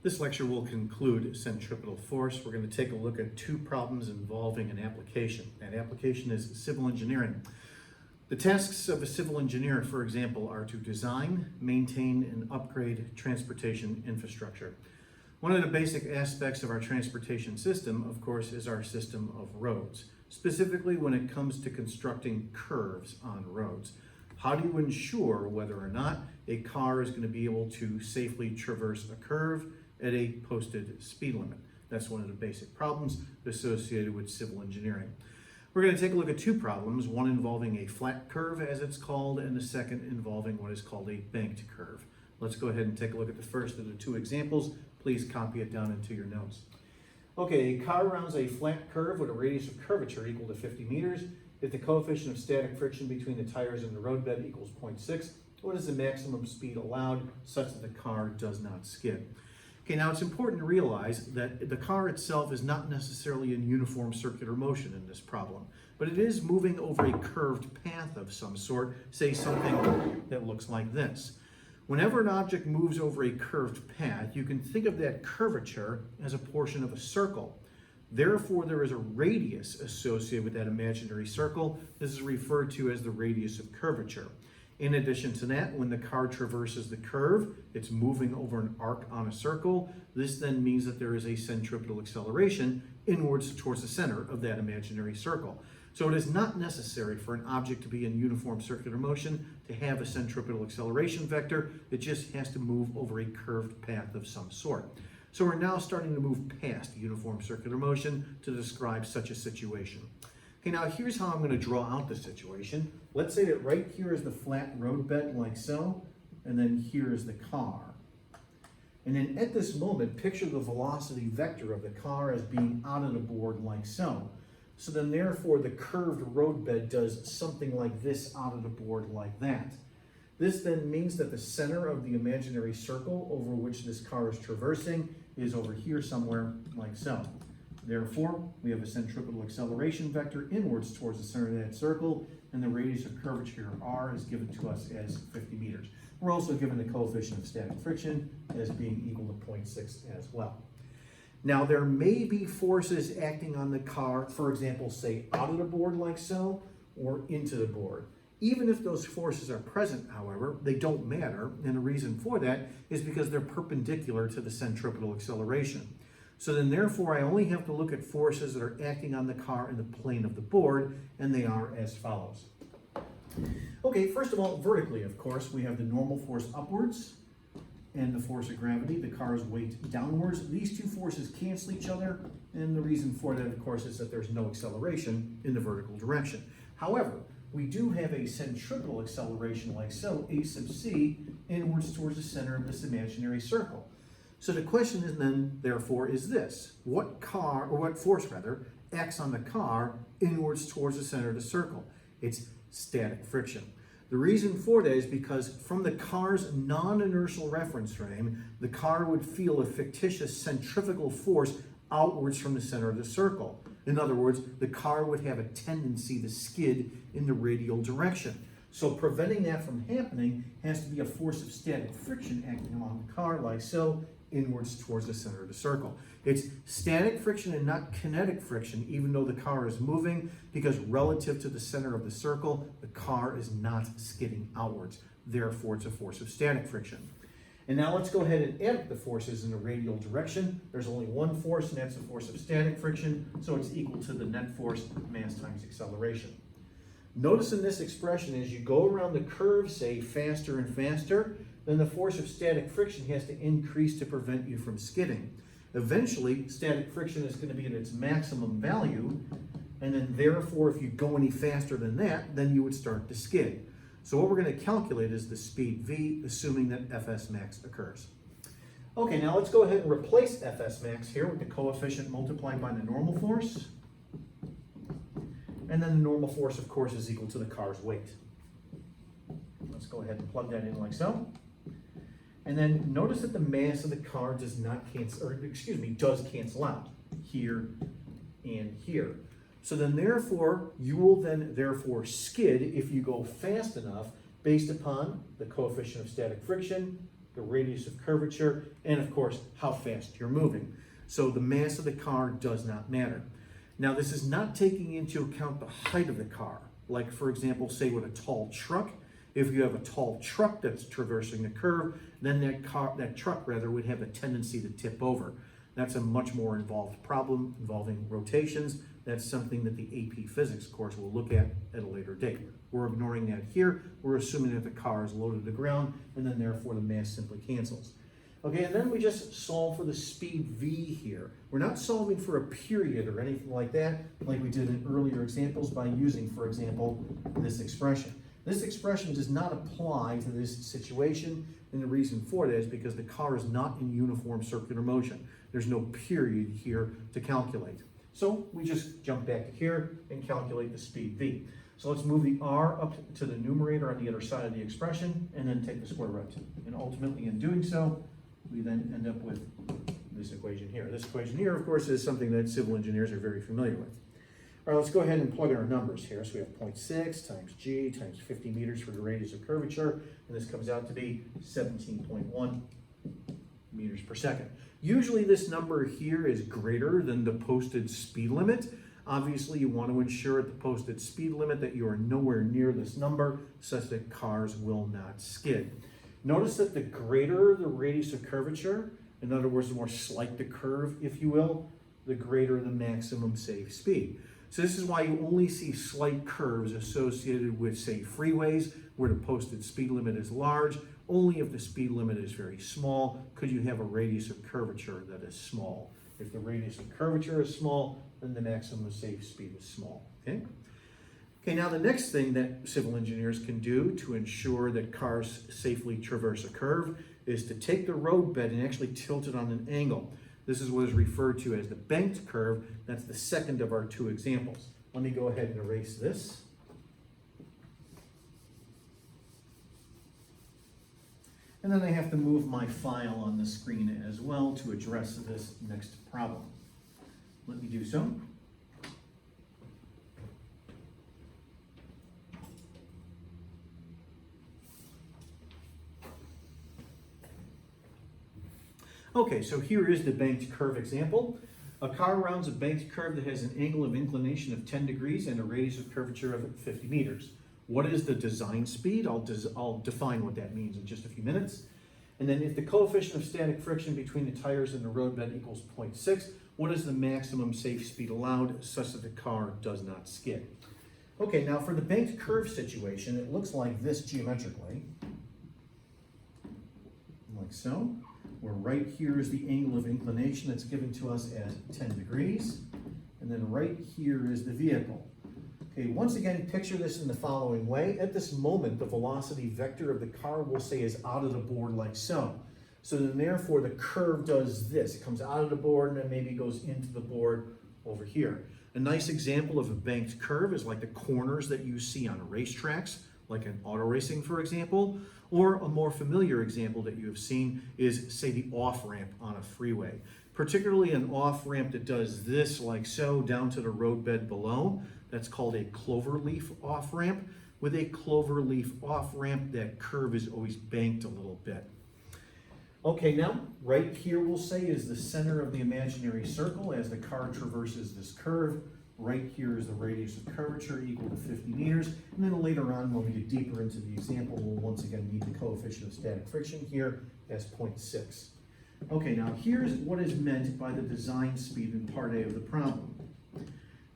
This lecture will conclude centripetal force. We're going to take a look at two problems involving an application. That application is civil engineering. The tasks of a civil engineer, for example, are to design, maintain, and upgrade transportation infrastructure. One of the basic aspects of our transportation system, of course, is our system of roads, specifically when it comes to constructing curves on roads. How do you ensure whether or not a car is going to be able to safely traverse a curve at a posted speed limit? That's one of the basic problems associated with civil engineering. We're going to take a look at two problems, one involving a flat curve, as it's called, and the second involving what is called a banked curve. Let's go ahead and take a look at the first of the two examples. Please copy it down into your notes. Okay, a car rounds a flat curve with a radius of curvature equal to 50 meters. If the coefficient of static friction between the tires and the roadbed equals 0.6, what is the maximum speed allowed such that the car does not skid? Okay, now it's important to realize that the car itself is not necessarily in uniform circular motion in this problem, but it is moving over a curved path of some sort, say something that looks like this. Whenever an object moves over a curved path, you can think of that curvature as a portion of a circle. Therefore, there is a radius associated with that imaginary circle. This is referred to as the radius of curvature. In addition to that, when the car traverses the curve, it's moving over an arc on a circle. This then means that there is a centripetal acceleration inwards towards the center of that imaginary circle. So it is not necessary for an object to be in uniform circular motion to have a centripetal acceleration vector. It just has to move over a curved path of some sort. So we're now starting to move past uniform circular motion to describe such a situation. Okay, now here's how I'm going to draw out the situation. Let's say that right here is the flat roadbed like so, and then here is the car. And then at this moment, picture the velocity vector of the car as being out of the board like so. So then therefore the curved roadbed does something like this out of the board like that. This then means that the center of the imaginary circle over which this car is traversing is over here somewhere like so. Therefore, we have a centripetal acceleration vector inwards towards the center of that circle, and the radius of curvature r is given to us as 50 meters. We're also given the coefficient of static friction as being equal to 0.6 as well. Now, there may be forces acting on the car, for example, say out of the board like so, or into the board. Even if those forces are present, however, they don't matter, and the reason for that is because they're perpendicular to the centripetal acceleration. So then therefore I only have to look at forces that are acting on the car in the plane of the board, and they are as follows. Okay, first of all, vertically, of course, we have the normal force upwards and the force of gravity, the car's weight downwards. These two forces cancel each other, and the reason for that, of course, is that there's no acceleration in the vertical direction. However, we do have a centripetal acceleration like so, a sub c, inwards towards the center of this imaginary circle. So the question is then, therefore, is this: what force acts on the car inwards towards the center of the circle? It's static friction. The reason for that is because from the car's non-inertial reference frame, the car would feel a fictitious centrifugal force outwards from the center of the circle. In other words, the car would have a tendency to skid in the radial direction. So preventing that from happening has to be a force of static friction acting on the car like so, inwards towards the center of the circle. It's static friction and not kinetic friction, even though the car is moving, because relative to the center of the circle, the car is not skidding outwards. Therefore, it's a force of static friction. And now let's go ahead and add the forces in the radial direction. There's only one force, and that's the force of static friction, so it's equal to the net force, mass times acceleration. Notice in this expression, as you go around the curve, say faster and faster, then the force of static friction has to increase to prevent you from skidding. Eventually, static friction is going to be at its maximum value, and then therefore, if you go any faster than that, then you would start to skid. So what we're going to calculate is the speed v, assuming that Fs max occurs. Okay, now let's go ahead and replace Fs max here with the coefficient multiplied by the normal force. And then the normal force, of course, is equal to the car's weight. Let's go ahead and plug that in like so. And then notice that the mass of the car does cancel out here and here. So then therefore, you will then therefore skid if you go fast enough based upon the coefficient of static friction, the radius of curvature, and of course, how fast you're moving. So the mass of the car does not matter. Now, this is not taking into account the height of the car. Like, for example, say with a tall truck, if you have a tall truck that's traversing the curve, then that truck would have a tendency to tip over. That's a much more involved problem involving rotations. That's something that the AP Physics course will look at a later date. We're ignoring that here. We're assuming that the car is low to the ground, and then therefore the mass simply cancels. Okay, and then we just solve for the speed v here. We're not solving for a period or anything like that, like we did in earlier examples by using, for example, this expression. This expression does not apply to this situation, and the reason for that is because the car is not in uniform circular motion. There's no period here to calculate. So we just jump back to here and calculate the speed v. So let's move the r up to the numerator on the other side of the expression, and then take the square root. And ultimately, in doing so, we then end up with this equation here. This equation here, of course, is something that civil engineers are very familiar with. All right, let's go ahead and plug in our numbers here. So we have 0.6 times g times 50 meters for the radius of curvature, and this comes out to be 17.1 meters per second. Usually this number here is greater than the posted speed limit. Obviously, you want to ensure at the posted speed limit that you are nowhere near this number such that cars will not skid. Notice that the greater the radius of curvature, in other words, the more slight the curve, if you will, the greater the maximum safe speed. So this is why you only see slight curves associated with, say, freeways, where the posted speed limit is large. Only if the speed limit is very small could you have a radius of curvature that is small. If the radius of curvature is small, then the maximum safe speed is small, okay? Okay, now the next thing that civil engineers can do to ensure that cars safely traverse a curve is to take the roadbed and actually tilt it on an angle. This is what is referred to as the banked curve. That's the second of our two examples. Let me go ahead and erase this. And then I have to move my file on the screen as well to address this next problem. Let me do so. Okay, so here is the banked curve example. A car rounds a banked curve that has an angle of inclination of 10 degrees and a radius of curvature of 50 meters. What is the design speed? I'll define what that means in just a few minutes. And then if the coefficient of static friction between the tires and the roadbed equals 0.6, what is the maximum safe speed allowed such that the car does not skid? Okay, now for the banked curve situation, it looks like this geometrically, like so. Where right here is the angle of inclination that's given to us as 10 degrees. And then right here is the vehicle. Okay, once again, picture this in the following way. At this moment, the velocity vector of the car, we'll say, is out of the board like so. So then therefore, the curve does this. It comes out of the board and then maybe goes into the board over here. A nice example of a banked curve is like the corners that you see on racetracks, like in auto racing, for example. Or a more familiar example that you have seen is, say, the off-ramp on a freeway. Particularly an off-ramp that does this like so down to the roadbed below. That's called a cloverleaf off-ramp. With a cloverleaf off-ramp, that curve is always banked a little bit. Okay, now, right here we'll say is the center of the imaginary circle as the car traverses this curve. Right here is the radius of curvature equal to 50 meters. And then later on, when we get deeper into the example, we'll once again need the coefficient of static friction here as 0.6. Okay, now here's what is meant by the design speed in part A of the problem.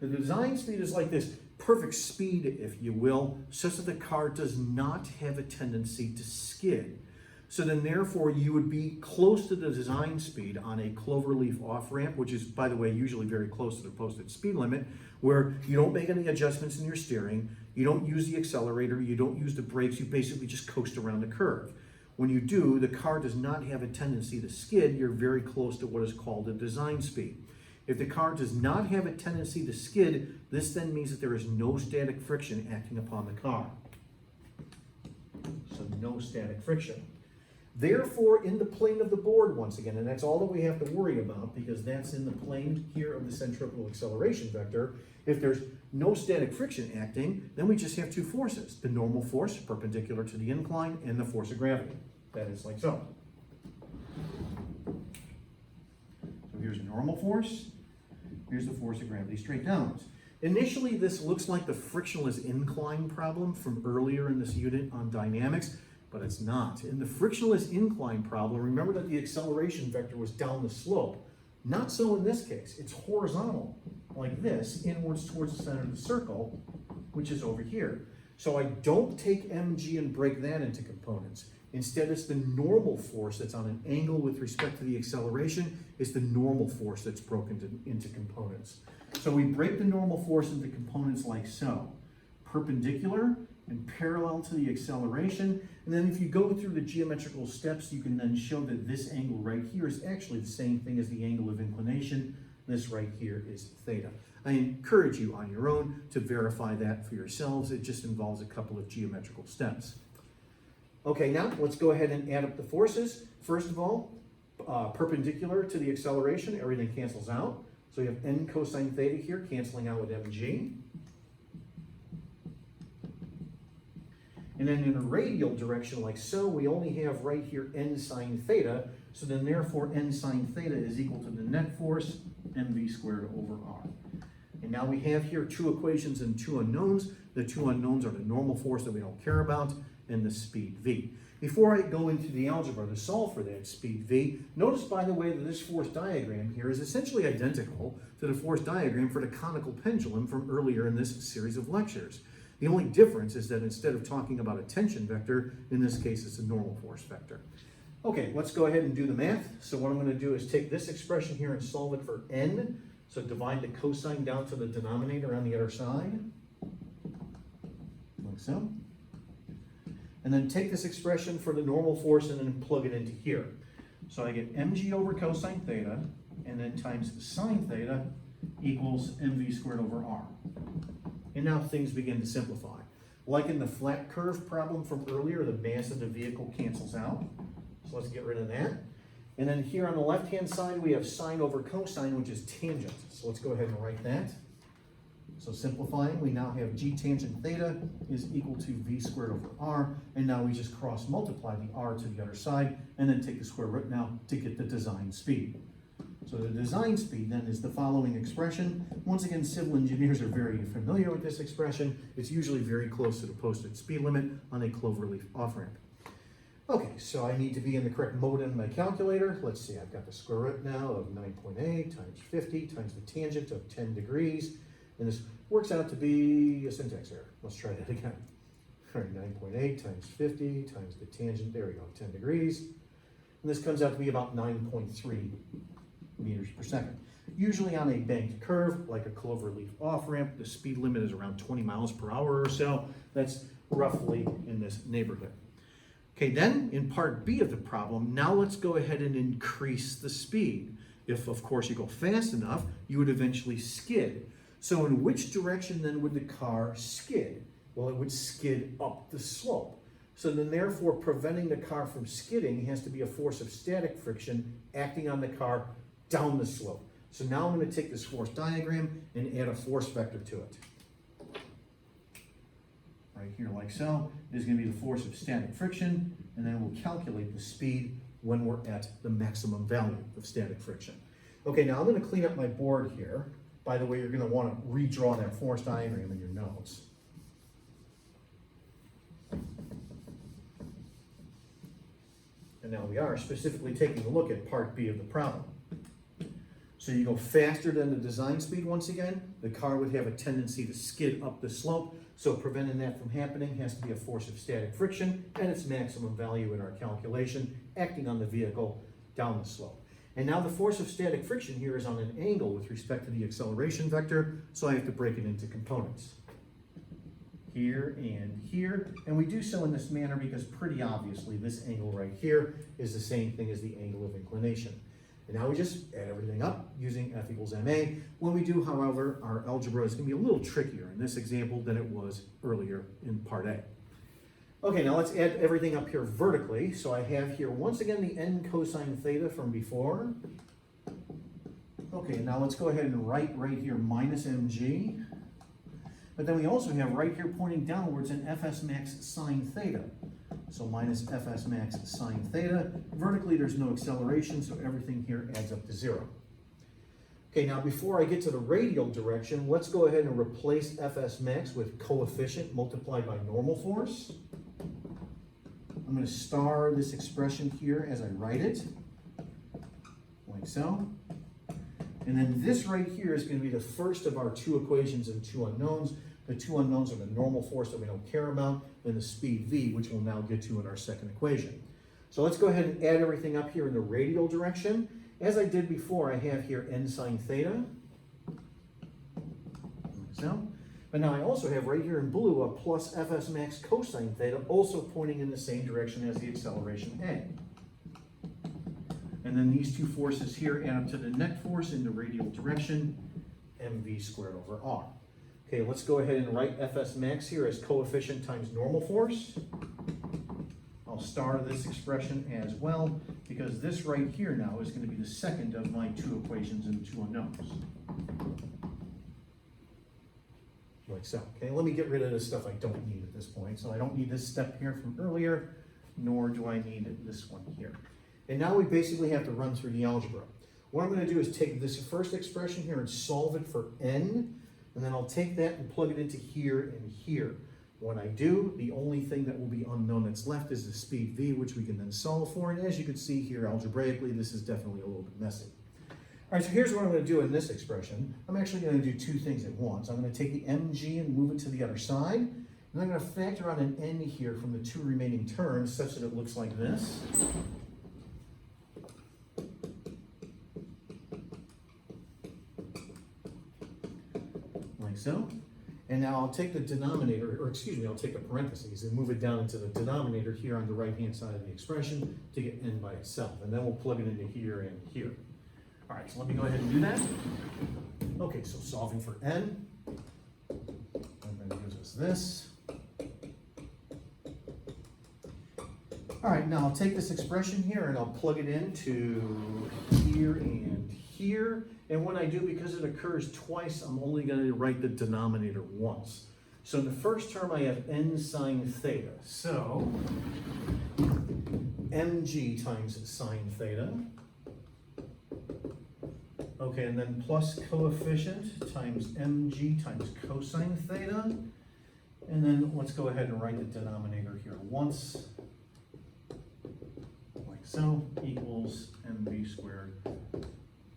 The design speed is like this perfect speed, if you will, such that the car does not have a tendency to skid. So then therefore you would be close to the design speed on a cloverleaf off-ramp, which is, by the way, usually very close to the posted speed limit, where you don't make any adjustments in your steering, you don't use the accelerator, you don't use the brakes, you basically just coast around the curve. When you do, the car does not have a tendency to skid, you're very close to what is called a design speed. If the car does not have a tendency to skid, this then means that there is no static friction acting upon the car. So no static friction. Therefore, in the plane of the board, once again, and that's all that we have to worry about because that's in the plane here of the centripetal acceleration vector, if there's no static friction acting, then we just have two forces, the normal force perpendicular to the incline and the force of gravity. That is like so. Here's a normal force. Here's the force of gravity straight downwards. Initially, this looks like the frictionless incline problem from earlier in this unit on dynamics, but it's not. In the frictionless incline problem, remember that the acceleration vector was down the slope. Not so in this case. It's horizontal, like this, inwards towards the center of the circle, which is over here. So I don't take mg and break that into components. Instead, it's the normal force that's on an angle with respect to the acceleration. It's the normal force that's broken into components. So we break the normal force into components like so. Perpendicular and parallel to the acceleration. And then if you go through the geometrical steps, you can then show that this angle right here is actually the same thing as the angle of inclination. This right here is theta. I encourage you on your own to verify that for yourselves. It just involves a couple of geometrical steps. Okay, now let's go ahead and add up the forces. First of all, perpendicular to the acceleration, everything cancels out. So you have n cosine theta here canceling out with mg. And then in a radial direction like so, we only have right here n sine theta. So then therefore n sine theta is equal to the net force mv squared over r. And now we have here two equations and two unknowns. The two unknowns are the normal force that we don't care about and the speed v. Before I go into the algebra to solve for that speed v, notice by the way that this force diagram here is essentially identical to the force diagram for the conical pendulum from earlier in this series of lectures. The only difference is that instead of talking about a tension vector, in this case it's a normal force vector. Okay, let's go ahead and do the math. So what I'm going to do is take this expression here and solve it for n. So divide the cosine down to the denominator on the other side, like so. And then take this expression for the normal force and then plug it into here. So I get mg over cosine theta, and then times sine theta equals mv squared over r. And now things begin to simplify. Like in the flat curve problem from earlier, the mass of the vehicle cancels out. So let's get rid of that. And then here on the left-hand side, we have sine over cosine, which is tangent. So let's go ahead and write that. So simplifying, we now have g tangent theta is equal to v squared over r, and now we just cross multiply the r to the other side, and then take the square root now to get the design speed. So the design speed then is the following expression. Once again, civil engineers are very familiar with this expression. It's usually very close to the posted speed limit on a cloverleaf off-ramp. Okay, so I need to be in the correct mode in my calculator. Let's see, I've got the square root now of 9.8 times 50 times the tangent of 10 degrees. And this works out to be a syntax error. Let's try that again. All right, 9.8 times 50 times the tangent, there we go, 10 degrees. And this comes out to be about 9.3 meters per second. Usually on a banked curve, like a cloverleaf off-ramp, the speed limit is around 20 miles per hour or so. That's roughly in this neighborhood. Okay, then in part B of the problem, now let's go ahead and increase the speed. If, of course, you go fast enough, you would eventually skid. So in which direction then would the car skid? Well, it would skid up the slope. So then therefore preventing the car from skidding has to be a force of static friction acting on the car down the slope. So now I'm going to take this force diagram and add a force vector to it. Right here like so is going to be the force of static friction, and then we'll calculate the speed when we're at the maximum value of static friction. Okay, now I'm going to clean up my board here. By the way, you're going to want to redraw that force diagram in your notes. And now we are specifically taking a look at part B of the problem. So you go faster than the design speed once again, the car would have a tendency to skid up the slope. So preventing that from happening has to be a force of static friction at its maximum value in our calculation, acting on the vehicle down the slope. And now the force of static friction here is on an angle with respect to the acceleration vector, so I have to break it into components. Here and here, and we do so in this manner because pretty obviously this angle right here is the same thing as the angle of inclination. And now we just add everything up using F equals ma. When we do, however, our algebra is going to be a little trickier in this example than it was earlier in part A. Okay, now let's add everything up here vertically. So I have here, once again, the n cosine theta from before. Okay, now let's go ahead and write right here minus mg. But then we also have right here pointing downwards an fs max sine theta. So minus fs max sine theta. Vertically, there's no acceleration, so everything here adds up to 0. Okay, now before I get to the radial direction, let's go ahead and replace Fs max with coefficient multiplied by normal force. I'm going to star this expression here as I write it, like so. And then this right here is going to be the first of our two equations and two unknowns. The two unknowns are the normal force that we don't care about, and the speed v, which we'll now get to in our second equation. So let's go ahead and add everything up here in the radial direction. As I did before, I have here n sine theta. So, but now I also have right here in blue a plus Fs max cosine theta, also pointing in the same direction as the acceleration a. And then these two forces here add up to the net force in the radial direction, mv squared over r. Okay, let's go ahead and write Fs max here as coefficient times normal force. I'll star this expression as well, because this right here now is going to be the second of my two equations and two unknowns. Like so. Okay, let me get rid of the stuff I don't need at this point. So I don't need this step here from earlier, nor do I need this one here. And now we basically have to run through the algebra. What I'm going to do is take this first expression here and solve it for n, and then I'll take that and plug it into here and here. When I do, the only thing that will be unknown that's left is the speed v, which we can then solve for. And as you can see here algebraically, this is definitely a little bit messy. All right, so here's what I'm going to do in this expression. I'm actually going to do two things at once. I'm going to take the mg and move it to the other side. And I'm going to factor out an n here from the two remaining terms such that it looks like this. Like so. And now I'll take the denominator, or excuse me, I'll take the parentheses and move it down into the denominator here on the right-hand side of the expression to get n by itself. And then we'll plug it into here and here. All right, so let me go ahead and do that. Okay, so solving for n, and then gives us this. All right, now I'll take this expression here and I'll plug it into here and here. And when I do, because it occurs twice, I'm only going to write the denominator once. So in the first term, I have n sine theta. So mg times sine theta. Okay, and then plus coefficient times mg times cosine theta. And then let's go ahead and write the denominator here once. Like so, equals mv squared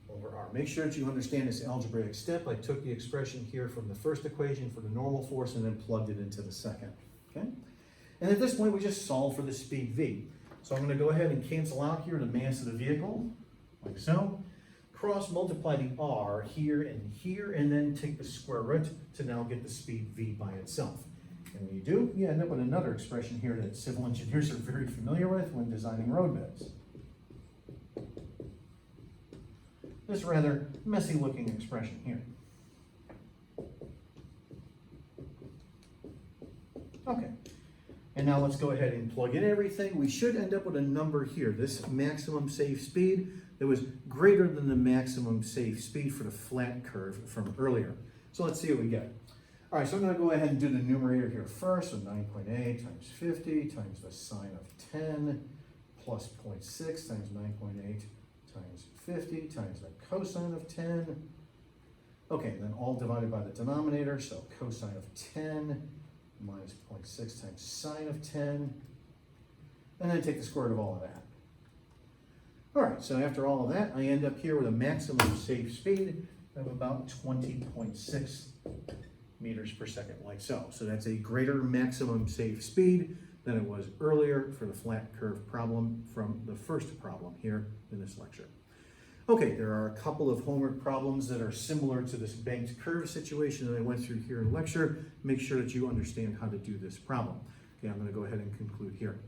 over r. Make sure that you understand this algebraic step. I took the expression here from the first equation for the normal force and then plugged it into the second. Okay? And at this point, we just solve for the speed v. So I'm going to go ahead and cancel out here the mass of the vehicle, like so. Cross multiply the r here, and then take the square root to now get the speed v by itself. And when you do, you end up with another expression here that civil engineers are very familiar with when designing roadbeds. This rather messy looking expression here. Okay, and now let's go ahead and plug in everything. We should end up with a number here, this maximum safe speed that was greater than the maximum safe speed for the flat curve from earlier. So let's see what we get. All right, so I'm going to go ahead and do the numerator here first. So 9.8 times 50 times the sine of 10 plus 0.6 times 9.8 times 50 times the cosine of 10. Okay, then all divided by the denominator, so cosine of 10 minus 0.6 times sine of 10, and then take the square root of all of that. All right, so after all of that, I end up here with a maximum safe speed of about 20.6 meters per second, like so. So that's a greater maximum safe speed than it was earlier for the flat curve problem from the first problem here in this lecture. Okay, there are a couple of homework problems that are similar to this banked curve situation that I went through here in lecture. Make sure that you understand how to do this problem. Okay, I'm going to go ahead and conclude here.